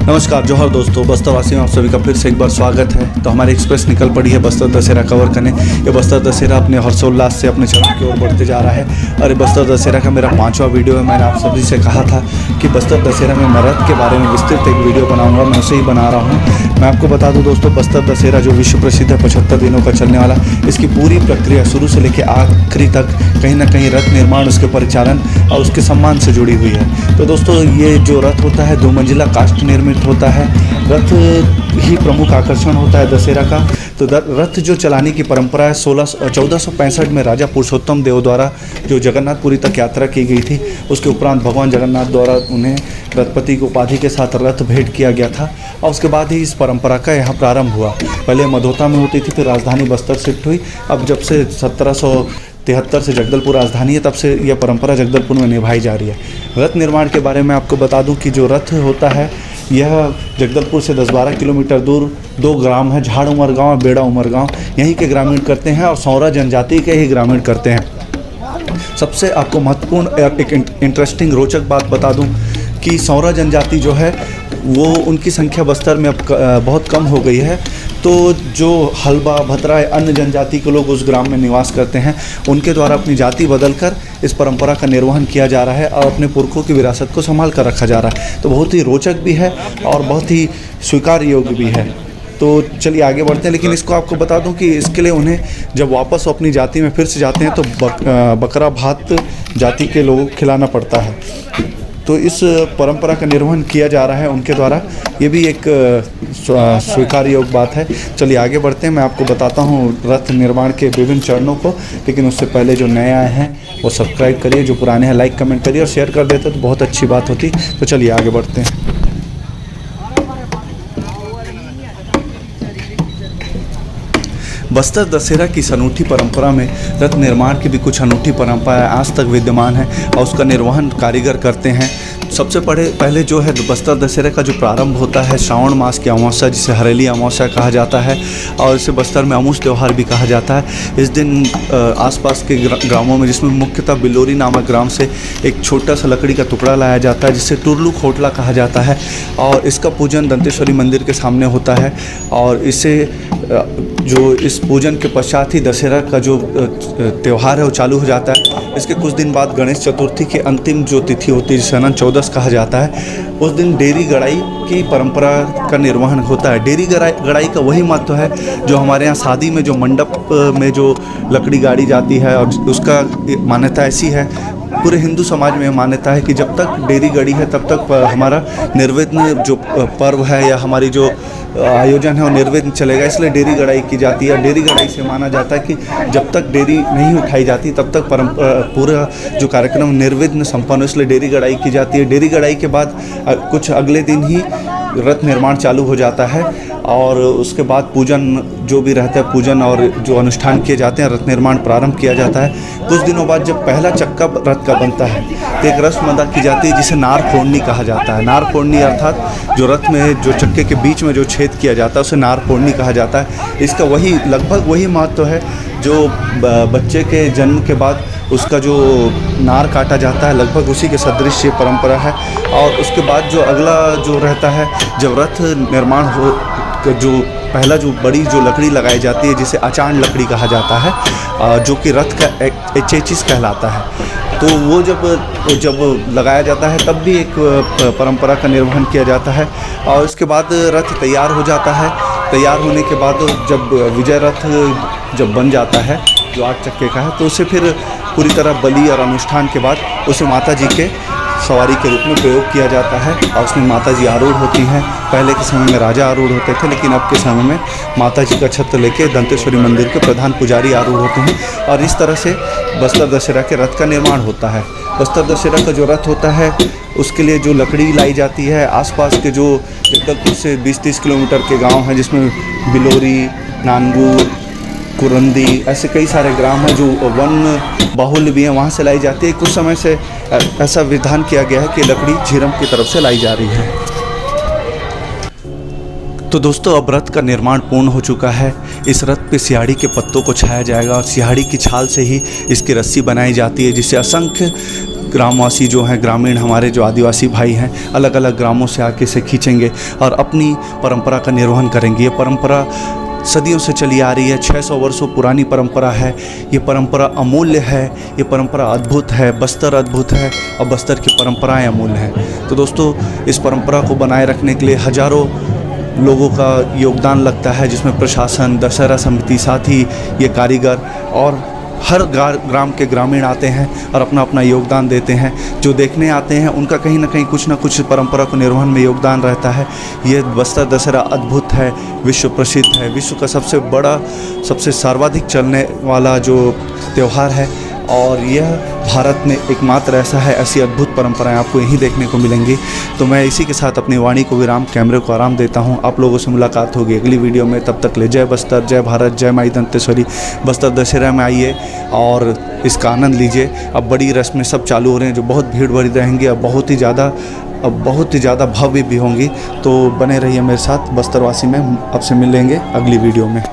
नमस्कार जौहर दोस्तों, बस्तर वासियों आप सभी का फिर से एक बार स्वागत है। तो हमारी एक्सप्रेस निकल पड़ी है बस्तर दशहरा कवर करने। ये बस्तर दशहरा अपने हर्षोल्लास से अपने चरण की ओर बढ़ते जा रहा है और ये बस्तर दशहरा का मेरा 5वां वीडियो है। मैंने आप सभी से कहा था कि बस्तर दशहरा में मैं रथ के बारे में विस्तृत एक वीडियो बनाऊँगा, मैं उसे ही बना रहा हूँ। मैं आपको बता दूँ दोस्तों, बस्तर दशहरा जो विश्व प्रसिद्ध है 75 दिनों का चलने वाला, इसकी पूरी प्रक्रिया शुरू से लेकर आखिरी तक कहीं ना कहीं रथ निर्माण, उसके परिचालन और उसके सम्मान से जुड़ी हुई है। तो दोस्तों, ये जो रथ होता है 2 मंजिला काष्ठ निर्मित होता है। रथ ही प्रमुख आकर्षण होता है दशहरा का। तो रथ जो चलाने की परंपरा है 1465 में राजा पुरुषोत्तम देव द्वारा जो जगन्नाथपुरी तक यात्रा की गई थी, उसके उपरांत भगवान जगन्नाथ द्वारा उन्हें रथपति की उपाधि के साथ रथ भेंट किया गया था और उसके बाद ही इस परंपरा का यहाँ प्रारंभ हुआ। पहले मधोता में होती थी, फिर राजधानी बस्तर शिफ्ट हुई। अब जब से 1773 से जगदलपुर राजधानी है, तब से यह परंपरा जगदलपुर में निभाई जा रही है। रथ निर्माण के बारे में आपको बता दूं कि जो रथ होता है यह जगदलपुर से 10-12 किलोमीटर दूर 2 ग्राम है, झाड़ उमरगांव और बेड़ा उमरगांव, यहीं के ग्रामीण करते हैं और सौरा जनजाति के ही ग्रामीण करते हैं। सबसे आपको महत्वपूर्ण एक इंटरेस्टिंग रोचक बात बता दूं कि सौरा जनजाति जो है वो उनकी संख्या बस्तर में अब बहुत कम हो गई है। तो जो हलबा भतरा अन्य जनजाति के लोग उस ग्राम में निवास करते हैं, उनके द्वारा अपनी जाति बदलकर इस परंपरा का निर्वहन किया जा रहा है और अपने पुरखों की विरासत को संभाल कर रखा जा रहा है। तो बहुत ही रोचक भी है और बहुत ही स्वीकार योग्य भी है। तो चलिए आगे बढ़ते हैं, लेकिन इसको आपको बता दूं कि इसके लिए उन्हें जब वापस अपनी जाति में फिर से जाते हैं तो बकरा भात जाति के लोगों को खिलाना पड़ता है। तो इस परंपरा का निर्वहन किया जा रहा है उनके द्वारा, ये भी एक स्वीकार योग्य बात है। चलिए आगे बढ़ते हैं, मैं आपको बताता हूँ रथ निर्माण के विभिन्न चरणों को। लेकिन उससे पहले जो नए आए हैं वो सब्सक्राइब करिए, जो पुराने हैं लाइक कमेंट करिए और शेयर कर देते तो बहुत अच्छी बात होती। तो चलिए आगे बढ़ते हैं। बस्तर दशहरा की इस अनूठी परंपरा में रथ निर्माण की भी कुछ अनूठी परंपराएं आज तक विद्यमान है और उसका निर्वहन कारीगर करते हैं। सबसे पहले जो है बस्तर दशहरा का जो प्रारंभ होता है श्रावण मास की अमावस्या, जिसे हरेली अमावस्या कहा जाता है और इसे बस्तर में अमूस त्यौहार भी कहा जाता है। इस दिन आसपास के ग्रामों में, जिसमें मुख्यतः बिलोरी नामक ग्राम से एक छोटा सा लकड़ी का टुकड़ा लाया जाता है जिसे टुरलू खोटला कहा जाता है और इसका पूजन दंतेश्वरी मंदिर के सामने होता है। और इसे जो इस पूजन के पश्चात ही दशहरा का जो त्यौहार है वो चालू हो जाता है। इसके कुछ दिन बाद गणेश चतुर्थी की अंतिम जो तिथि होती है, जिसे अनंत चौदस कहा जाता है, उस दिन डेरी गड़ाई की परंपरा का निर्वहन होता है। डेरी गड़ाई का वही महत्व है जो हमारे यहाँ शादी में जो मंडप में जो लकड़ी गाड़ी जाती है, और उसका मान्यता ऐसी है, पूरे हिंदू समाज में मान्यता है कि जब तक डेरी गड़ी है तब तक हमारा निर्विघ्न जो पर्व है या हमारी जो आयोजन है वो निर्विघ्न चलेगा, इसलिए डेरी गड़ाई की जाती है। डेरी गड़ाई से माना जाता है कि जब तक डेरी नहीं उठाई जाती तब तक पूरा जो कार्यक्रम निर्विघ्न संपन्न हो, इसलिए डेरी गड़ाई की जाती है। डेरी गड़ाई के बाद कुछ अगले दिन ही रथ निर्माण चालू हो जाता है और उसके बाद पूजन जो भी रहता है, पूजन और जो अनुष्ठान किए जाते हैं, रथ निर्माण प्रारंभ किया जाता है। कुछ दिनों बाद जब पहला चक्का रथ का बनता है तो एक रस्म अदा की जाती है जिसे नार फोड़नी कहा जाता है। नार फोड़नी अर्थात जो रथ में जो चक्के के बीच में जो छेद किया जाता है उसे नार फोड़नी कहा जाता है। इसका वही लगभग वही महत्व है जो बच्चे के जन्म के बाद उसका जो नार काटा जाता है, लगभग उसी के सदृश ये परंपरा है। और उसके बाद जो अगला जो रहता है, जब रथ निर्माण हो, जो पहला जो बड़ी जो लकड़ी लगाई जाती है जिसे अचान लकड़ी कहा जाता है, जो कि रथ का चेचिस कहलाता है, तो वो जब लगाया जाता है तब भी एक परंपरा का निर्वहन किया जाता है। और इसके बाद रथ तैयार हो जाता है। तैयार होने के बाद जब विजय रथ जब बन जाता है जो 8 चक्के का है, तो उसे फिर पूरी तरह बलि और अनुष्ठान के बाद उसे माता जी के सवारी के रूप में प्रयोग किया जाता है और उसमें माता जी आरूढ़ होती हैं। पहले के समय में राजा आरूढ़ होते थे, लेकिन अब के समय में माता जी का छत्र लेके दंतेश्वरी मंदिर के प्रधान पुजारी आरूढ़ होते हैं और इस तरह से बस्तर दशहरा के रथ का निर्माण होता है। बस्तर दशहरा का जो रथ होता है उसके लिए जो लकड़ी लाई जाती है, आसपास के जो जगदलपुर से 20-30 किलोमीटर के गाँव हैं, जिसमें बिलोरी, नानगूर, कुरंदी, ऐसे कई सारे ग्राम हैं जो वन बाहुल्य भी हैं, वहाँ से लाई जाती है। कुछ समय से ऐसा विधान किया गया है कि लकड़ी झीरम की तरफ से लाई जा रही है। तो दोस्तों, अब रथ का निर्माण पूर्ण हो चुका है। इस रथ पे सिहाड़ी के पत्तों को छाया जाएगा और सिहाड़ी की छाल से ही इसकी रस्सी बनाई जाती है, जिससे असंख्य ग्रामवासी जो हैं, ग्रामीण हमारे जो आदिवासी भाई हैं, अलग अलग ग्रामों से आके इसे खींचेंगे और अपनी परंपरा का निर्वहन करेंगे। ये परंपरा सदियों से चली आ रही है, 600 वर्षों पुरानी परंपरा है। ये परंपरा अमूल्य है, ये परंपरा अद्भुत है, बस्तर अद्भुत है और बस्तर की परंपराएं अमूल्य हैं। तो दोस्तों, इस परंपरा को बनाए रखने के लिए हज़ारों लोगों का योगदान लगता है, जिसमें प्रशासन, दशहरा समिति, साथ ही ये कारीगर और हर ग्राम के ग्रामीण आते हैं और अपना अपना योगदान देते हैं। जो देखने आते हैं उनका कहीं ना कहीं कुछ ना कुछ परंपरा को निर्वहन में योगदान रहता है। ये बस्तर दशहरा अद्भुत है, विश्व प्रसिद्ध है, विश्व का सबसे बड़ा, सबसे सर्वाधिक चलने वाला जो त्यौहार है और यह भारत में एकमात्र ऐसा है। ऐसी अद्भुत परंपराएं आपको यहीं देखने को मिलेंगी। तो मैं इसी के साथ अपनी वाणी को विराम, कैमरे को आराम देता हूं। आप लोगों से मुलाकात होगी अगली वीडियो में। तब तक ले जय बस्तर, जय भारत, जय माई दंतेश्वरी। बस्तर दशहरा में आइए और इसका आनंद लीजिए। अब बड़ी रस्में सब चालू हो रहे हैं जो बहुत भीड़ भरी रहेंगी और बहुत ही ज़्यादा भव्य भी होंगी। तो बने रहिए मेरे साथ बस्तरवासी में। अब से मिलेंगे अगली वीडियो में।